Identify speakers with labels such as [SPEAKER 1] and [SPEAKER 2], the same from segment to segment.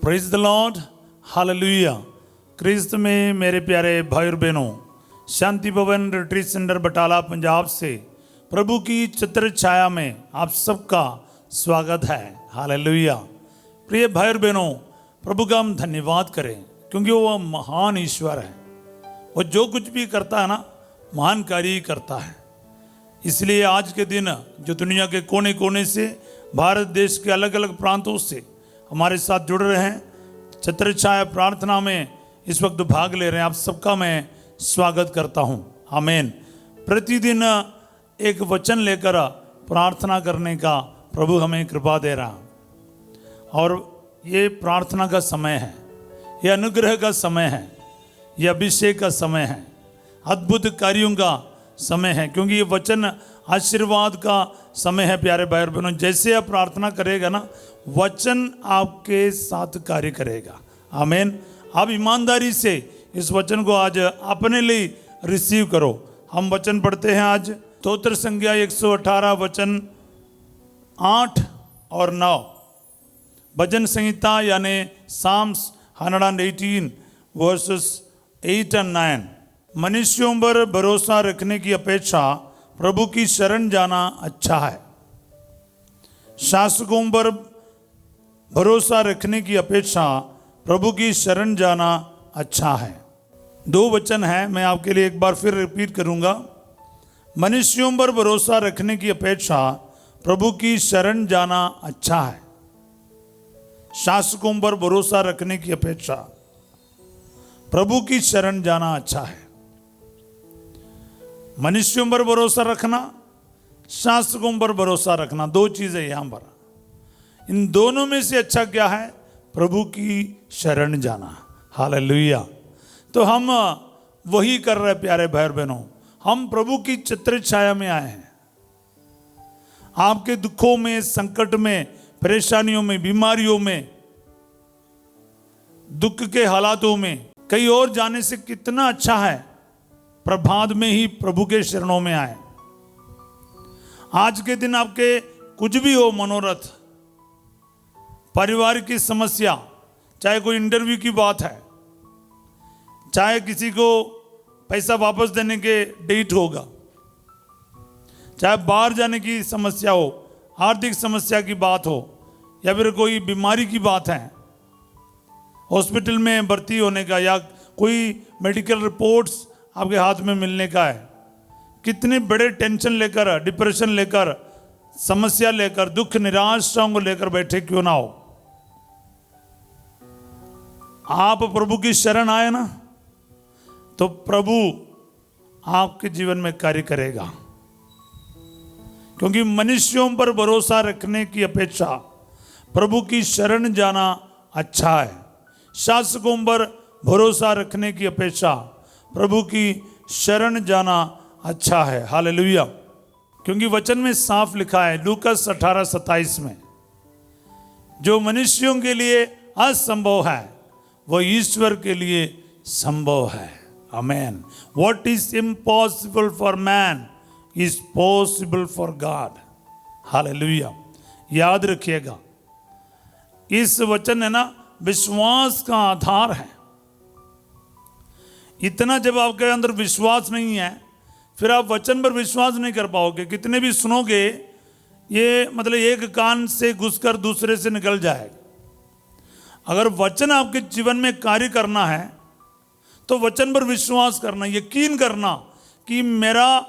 [SPEAKER 1] Praise the Lord, hallelujah. Christ में मेरे प्यारे भाई और बहनों, शांति भवन रिट्रीट सेंटर बटाला पंजाब से प्रभु की छत्र छाया में आप सबका स्वागत है। हालेलुया। प्रिय भाई और बहनों, प्रभु का हम धन्यवाद करें क्योंकि वो महान ईश्वर है। वो जो कुछ भी करता है ना, महान कार्य ही करता है। इसलिए आज के दिन जो दुनिया के कोने कोने से, भारत देश के अलग अलग प्रांतों से हमारे साथ जुड़ रहे हैं, छत्र छाया प्रार्थना में इस वक्त भाग ले रहे हैं, आप सबका मैं स्वागत करता हूं। आमीन। प्रतिदिन एक वचन लेकर प्रार्थना करने का प्रभु हमें कृपा दे रहा है और ये प्रार्थना का समय है, ये अनुग्रह का समय है, ये अभिषेक का समय है, अद्भुत कार्यों का समय है, क्योंकि ये वचन आशीर्वाद का समय है। प्यारे भाई और बहनों, जैसे आप प्रार्थना करेगा ना, वचन आपके साथ कार्य करेगा। आमीन। आप ईमानदारी से इस वचन को आज अपने लिए रिसीव करो। हम वचन पढ़ते हैं आज स्तोत्र संख्या 118 वचन 8 और 9, भजन संहिता यानी साम्स 118 वर्सेस 8 और 9। मनुष्यों पर भरोसा रखने की अपेक्षा प्रभु की शरण जाना अच्छा है। शासकों पर भरोसा रखने की अपेक्षा प्रभु की शरण जाना अच्छा है। दो वचन है, मैं आपके लिए एक बार फिर रिपीट करूंगा। मनुष्यों पर भरोसा रखने की अपेक्षा प्रभु की शरण जाना अच्छा है। शासकों पर भरोसा रखने की अपेक्षा प्रभु की शरण जाना अच्छा है। मनुष्यों पर भरोसा रखना, शासकों पर भरोसा रखना, दो चीजें यहां पर। इन दोनों में से अच्छा क्या है? प्रभु की शरण जाना। हालेलुया। तो हम वही कर रहे हैं प्यारे भाई बहनों, हम प्रभु की छत्र छाया में आए हैं। आपके दुखों में, संकट में, परेशानियों में, बीमारियों में, दुख के हालातों में कहीं और जाने से कितना अच्छा है प्रभात में ही प्रभु के शरणों में आए। आज के दिन आपके कुछ भी हो, मनोरथ, परिवार की समस्या, चाहे कोई इंटरव्यू की बात है, चाहे किसी को पैसा वापस देने के डेट होगा, चाहे बाहर जाने की समस्या हो, आर्थिक समस्या की बात हो, या फिर कोई बीमारी की बात है, हॉस्पिटल में भर्ती होने का, या कोई मेडिकल रिपोर्ट्स आपके हाथ में मिलने का है। कितने बड़े टेंशन लेकर, डिप्रेशन लेकर, समस्या लेकर, दुख निराशाओं को लेकर बैठे क्यों ना हो, आप प्रभु की शरण आए ना, तो प्रभु आपके जीवन में कार्य करेगा। क्योंकि मनुष्यों पर भरोसा रखने की अपेक्षा प्रभु की शरण जाना अच्छा है। शासकों पर भरोसा रखने की अपेक्षा प्रभु की शरण जाना अच्छा है। हालेलुया। क्योंकि वचन में साफ लिखा है लूकास 18:27 में, जो मनुष्यों के लिए असंभव है वह ईश्वर के लिए संभव है। आमीन। What is impossible for man is possible for God. Hallelujah. याद रखिएगा, इस वचन है ना, विश्वास का आधार है। इतना जब आपके अंदर विश्वास नहीं है, फिर आप वचन पर विश्वास नहीं कर पाओगे। कितने भी सुनोगे, ये मतलब एक कान से घुसकर दूसरे से निकल जाएगा। अगर वचन आपके जीवन में कार्य करना है तो वचन पर विश्वास करना, यकीन करना कि मेरा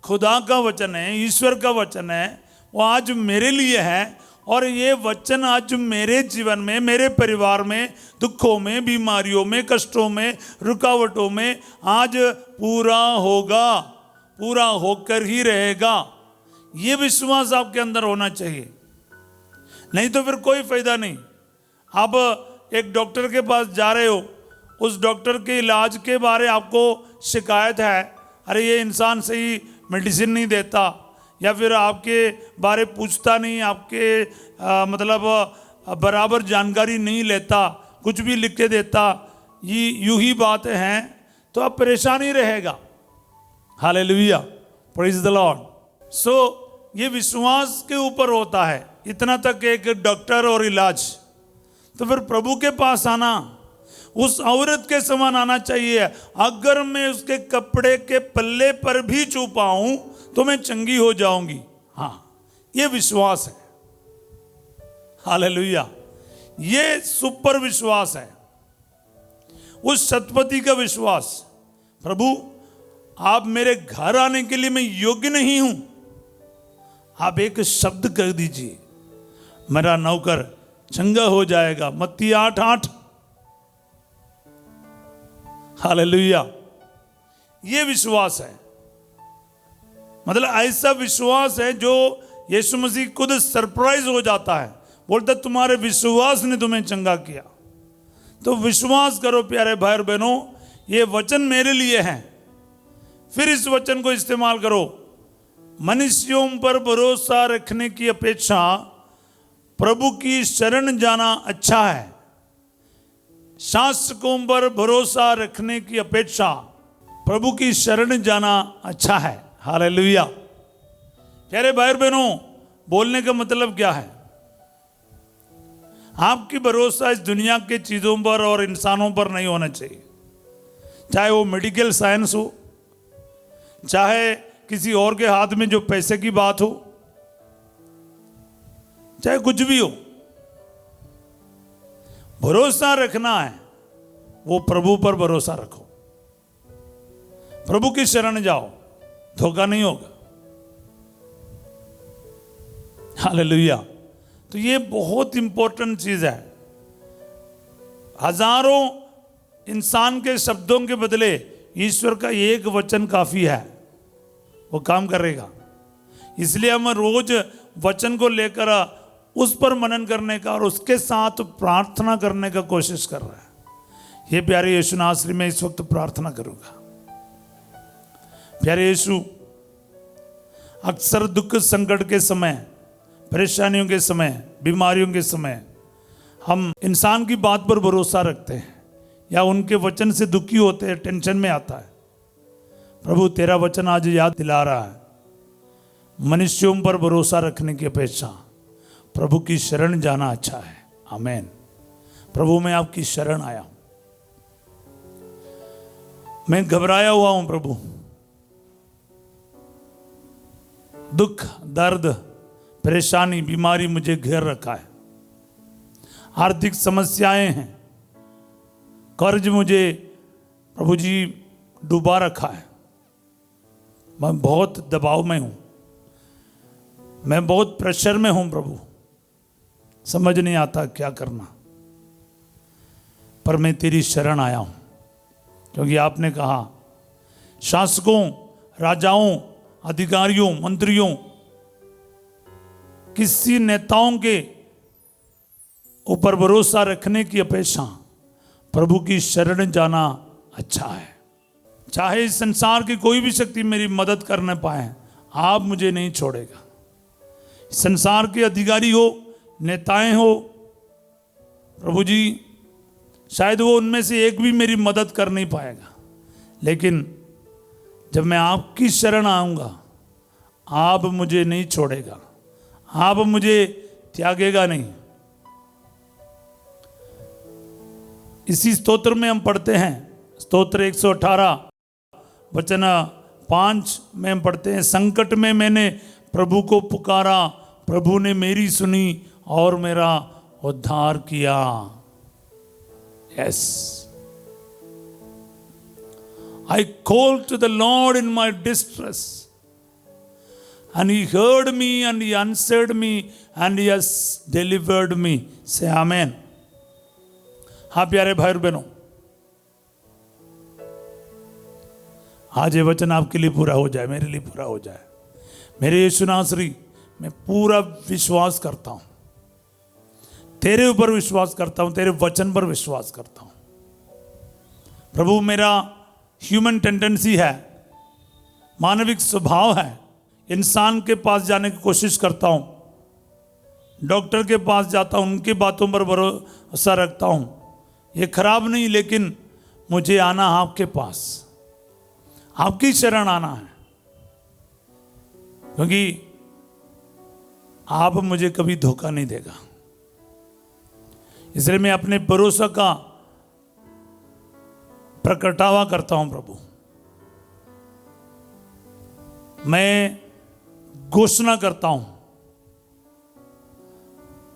[SPEAKER 1] खुदा का वचन है, ईश्वर का वचन है, वो आज मेरे लिए है और ये वचन आज मेरे जीवन में, मेरे परिवार में, दुखों में, बीमारियों में, कष्टों में, रुकावटों में आज पूरा होगा, पूरा होकर ही रहेगा। ये विश्वास आपके अंदर होना चाहिए, नहीं तो फिर कोई फायदा नहीं। आप एक डॉक्टर के पास जा रहे हो, उस डॉक्टर के इलाज के बारे आपको शिकायत है, अरे ये इंसान सही मेडिसिन नहीं देता, या फिर आपके बारे पूछता नहीं, आपके मतलब बराबर जानकारी नहीं लेता, कुछ भी लिख के देता, ये यूं ही बातें हैं, तो आप परेशान ही रहेगा। Hallelujah. Praise the Lord. So ये विश्वास के ऊपर होता है। इतना तक एक डॉक्टर और इलाज तो फिर प्रभु के पास आना उस औरत के समान आना चाहिए। अगर मैं उसके कपड़े के पल्ले पर भी छू पाऊं तो मैं चंगी हो जाऊंगी। हाँ, ये विश्वास है। हालेलुया, ये सुपर विश्वास है, उस शतपति का विश्वास। प्रभु, आप मेरे घर आने के लिए मैं योग्य नहीं हूं, आप एक शब्द कर दीजिए, मेरा नौकर चंगा हो जाएगा। मत्ती 8:8। हालेलुया, ये विश्वास है। मतलब ऐसा विश्वास है जो यीशु मसीह खुद सरप्राइज हो जाता है, बोलता तुम्हारे विश्वास ने तुम्हें चंगा किया। तो विश्वास करो प्यारे भाई और बहनों, ये वचन मेरे लिए है। फिर इस वचन को इस्तेमाल करो। मनुष्यों पर भरोसा रखने की अपेक्षा प्रभु की शरण जाना अच्छा है। शासकों पर भरोसा रखने की अपेक्षा प्रभु की शरण जाना अच्छा है। हालेलुया। प्यारे भाई और बहनों, बोलने का मतलब क्या है? आपकी भरोसा इस दुनिया के चीजों पर और इंसानों पर नहीं होना चाहिए, चाहे वो मेडिकल साइंस हो, चाहे किसी और के हाथ में जो पैसे की बात हो, चाहे कुछ भी हो। भरोसा रखना है वो प्रभु पर भरोसा रखो, प्रभु की शरण जाओ, धोखा नहीं होगा। हालेलुया। तो ये बहुत इंपॉर्टेंट चीज है। हजारों इंसान के शब्दों के बदले ईश्वर का एक वचन काफी है, वो काम करेगा। इसलिए हम रोज वचन को लेकर उस पर मनन करने का और उसके साथ प्रार्थना करने का कोशिश कर रहा है। ये प्यारे यीशु नासरी में इस वक्त प्रार्थना करूंगा। प्यारे यीशु, अक्सर दुख संकट के समय, परेशानियों के समय, बीमारियों के समय हम इंसान की बात पर भरोसा रखते हैं या उनके वचन से दुखी होते हैं, टेंशन में आता है। प्रभु, तेरा वचन आज याद दिला रहा है, मनुष्यों पर भरोसा रखने की अपेक्षा प्रभु की शरण जाना अच्छा है। आमीन। प्रभु, मैं आपकी शरण आया हूं, मैं घबराया हुआ हूं प्रभु। दुख, दर्द, परेशानी, बीमारी मुझे घेर रखा है, आर्थिक समस्याएं हैं, कर्ज मुझे प्रभु जी डुबा रखा है। मैं बहुत दबाव में हूं, मैं बहुत प्रेशर में हूं प्रभु, समझ नहीं आता क्या करना। पर मैं तेरी शरण आया हूं, क्योंकि आपने कहा शासकों, राजाओं, अधिकारियों, मंत्रियों, किसी नेताओं के ऊपर भरोसा रखने की अपेक्षा प्रभु की शरण जाना अच्छा है। चाहे इस संसार की कोई भी शक्ति मेरी मदद कर न पाए, आप मुझे नहीं छोड़ेगा। संसार के अधिकारी हो, नेताएं हो प्रभु जी, शायद वो उनमें से एक भी मेरी मदद कर नहीं पाएगा, लेकिन जब मैं आपकी शरण आऊंगा, आप मुझे नहीं छोड़ेगा, आप मुझे त्यागेगा नहीं। इसी स्तोत्र में हम पढ़ते हैं, स्तोत्र 118 वचन 5 में हम पढ़ते हैं, संकट में मैंने प्रभु को पुकारा, प्रभु ने मेरी सुनी और मेरा उद्धार किया। Yes, I called to the Lord in my distress, and He heard me and He answered me and He has delivered me. Say Amen. हाँ प्यारे भाई और बहनों, आज ये वचन आपके लिए पूरा हो जाए, मेरे लिए पूरा हो जाए। मेरे यीशु नासरी, मैं पूरा विश्वास करता हूं, तेरे ऊपर विश्वास करता हूं, तेरे वचन पर विश्वास करता हूं। प्रभु, मेरा ह्यूमन टेंडेंसी है, मानविक स्वभाव है, इंसान के पास जाने की कोशिश करता हूं, डॉक्टर के पास जाता हूं, उनकी बातों पर भरोसा रखता हूं। ये खराब नहीं, लेकिन मुझे आना आपके पास, आपकी शरण आना है, क्योंकि आप मुझे कभी धोखा नहीं देगा। इसलिए मैं अपने भरोसा का प्रकटावा करता हूं प्रभु। मैं घोषणा करता हूं,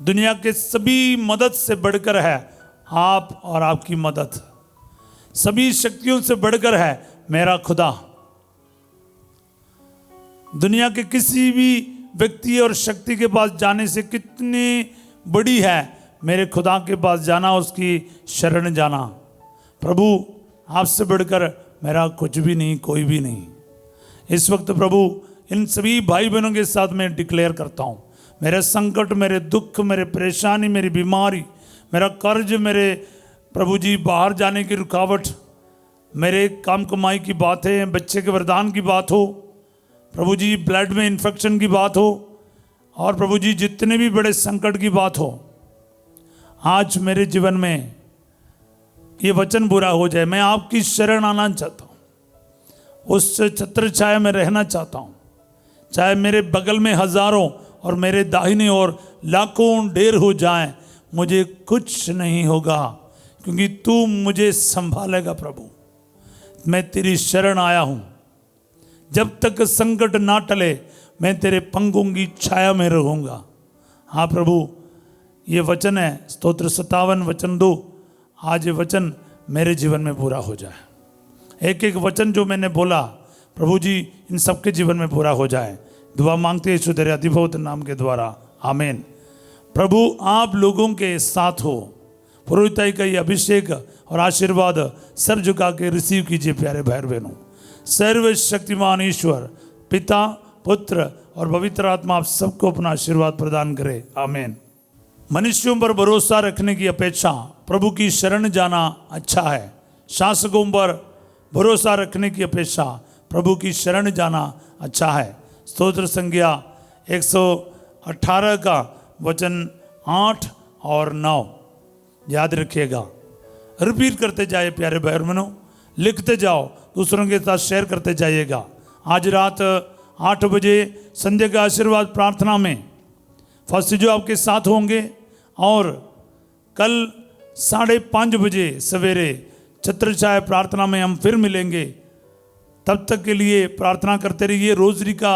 [SPEAKER 1] दुनिया के सभी मदद से बढ़कर है आप और आपकी मदद, सभी शक्तियों से बढ़कर है मेरा खुदा। दुनिया के किसी भी व्यक्ति और शक्ति के पास जाने से कितनी बड़ी है मेरे खुदा के पास जाना, उसकी शरण जाना। प्रभु आपसे बढ़कर मेरा कुछ भी नहीं, कोई भी नहीं। इस वक्त प्रभु इन सभी भाई बहनों के साथ मैं डिक्लेयर करता हूँ, मेरे संकट, मेरे दुख, मेरे परेशानी, मेरी बीमारी, मेरा कर्ज, मेरे प्रभु जी बाहर जाने की रुकावट, मेरे काम कमाई की बातें, बच्चे के वरदान की बात हो, प्रभु जी ब्लड में इन्फेक्शन की बात हो, और प्रभु जी जितने भी बड़े संकट की बात हो, आज मेरे जीवन में ये वचन पूरा हो जाए। मैं आपकी शरण आना चाहता हूँ, उस छत्र छाया में रहना चाहता हूँ। चाहे मेरे बगल में हजारों और मेरे दाहिने ओर लाखों ढेर हो जाएं, मुझे कुछ नहीं होगा, क्योंकि तू मुझे संभालेगा। प्रभु मैं तेरी शरण आया हूँ, जब तक संकट ना टले मैं तेरे पंखों की छाया में रहूँगा। हाँ प्रभु, ये वचन है, स्तोत्र 57 वचन 2, आज ये वचन मेरे जीवन में पूरा हो जाए। एक एक वचन जो मैंने बोला प्रभु जी इन सबके जीवन में पूरा हो जाए। दुआ मांगते यीशु तेरे अतिभौत नाम के द्वारा, आमीन। प्रभु आप लोगों के साथ हो। पुरोहिताई का ये अभिषेक और आशीर्वाद सर झुका के रिसीव कीजिए प्यारे भाई बहनों। सर्वशक्तिमान ईश्वर पिता, पुत्र और पवित्र आत्मा आप सबको अपना आशीर्वाद प्रदान करे, आमीन। मनुष्यों पर भरोसा रखने की अपेक्षा प्रभु की शरण जाना अच्छा है। शासकों पर भरोसा रखने की अपेक्षा प्रभु की शरण जाना अच्छा है। स्तोत्र संज्ञा 118 का वचन 8 और 9 याद रखिएगा। रिपीट करते जाइए प्यारे भाई बहनों, लिखते जाओ, दूसरों के साथ शेयर करते जाइएगा। आज रात 8 बजे संध्या का आशीर्वाद प्रार्थना में फर्स्ट जो आपके साथ होंगे, और कल 5:30 बजे सवेरे छत्र छाया प्रार्थना में हम फिर मिलेंगे। तब तक के लिए प्रार्थना करते रहिए, रोजरी का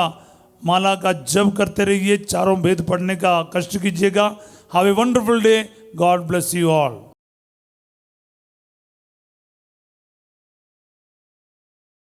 [SPEAKER 1] माला का जप करते रहिए, चारों वेद पढ़ने का कष्ट कीजिएगा। Have a wonderful day, God bless you all.